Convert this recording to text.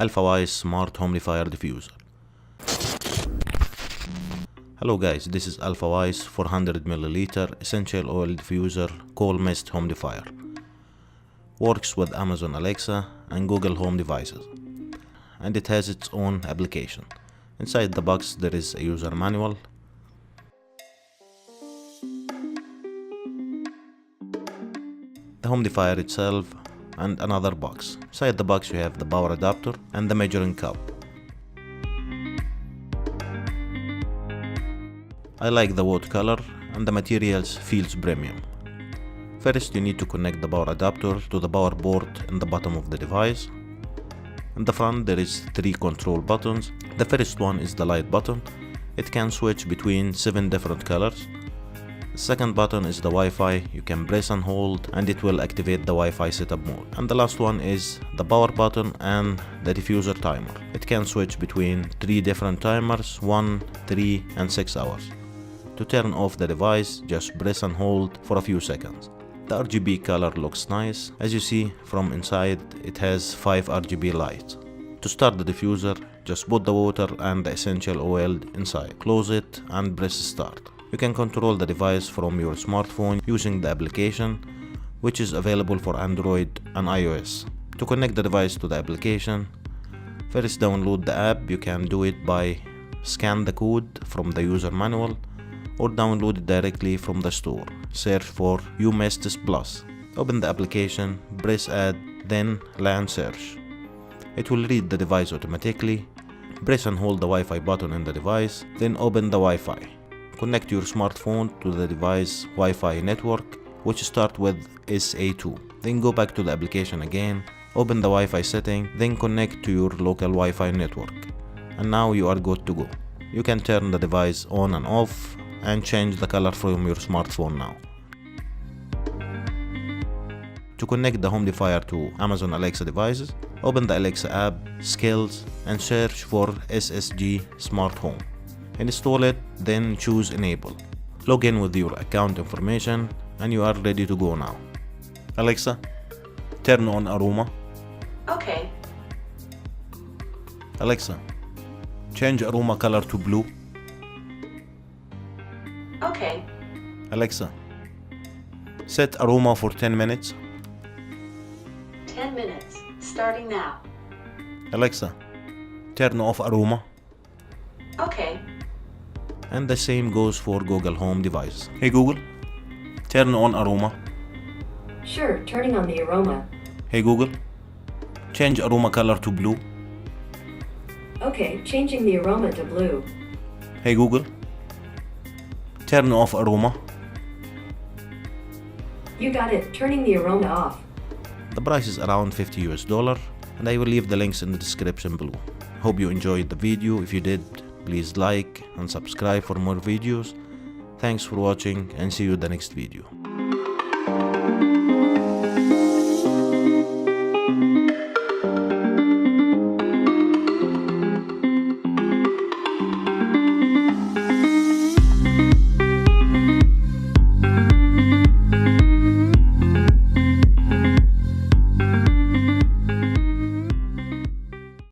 Alfawise Smart Humidifier Diffuser. Hello guys, this is Alfawise 400ml Essential Oil Diffuser Cool Mist Humidifier. Works with Amazon Alexa and Google Home devices. And it has its own application. Inside the box there is a user manual. The humidifier itself and another box. Inside the box you have the power adapter and the measuring cup. I like the wood color and the materials feels premium. First you need to connect the power adapter to the power port in the bottom of the device. In the front there is 3 control buttons. The first one is the light button. It can switch between 7 different colors. The second button is the Wi-Fi. You can press and hold and it will activate the Wi-Fi setup mode. And the last one is the power button and the diffuser timer. It can switch between 3 different timers, 1, 3 and 6 hours. To turn off the device, just press and hold for a few seconds. The RGB color looks nice. As you see from inside, it has 5 RGB lights. To start the diffuser, just put the water and the essential oil inside. Close it and press start. You can control the device from your smartphone using the application, which is available for Android and iOS. To connect the device to the application, first download the app. You can do it by scan the code from the user manual or download it directly from the store. Search for UMestis Plus. Open the application, press add, then LAN search. It will read the device automatically. Press and hold the Wi-Fi button in the device, then open the Wi-Fi. Connect your smartphone to the device Wi-Fi network, which start with SA2. Then go back to the application again, open the Wi-Fi setting, then connect to your local Wi-Fi network. And now you are good to go. You can turn the device on and off and change the color from your smartphone now. To connect the humidifier to Amazon Alexa devices, open the Alexa app, Skills, and search for SSG Smart Home. Install it, then choose Enable. Log in with your account information and you are ready to go now. Alexa, turn on aroma. Okay. Alexa, change aroma color to blue. Okay. Alexa, set aroma for 10 minutes. 10 minutes, starting now. Alexa, turn off aroma. Okay. And the same goes for Google Home devices. Hey Google, turn on aroma. Sure, turning on the aroma. Hey Google, change aroma color to blue. Okay, changing the aroma to blue. Hey Google, turn off aroma. You got it, turning the aroma off. The price is around $50 and I will leave the links in the description below. Hope you enjoyed the video. If you did, please like and subscribe for more videos. Thanks for watching and see you in the next video.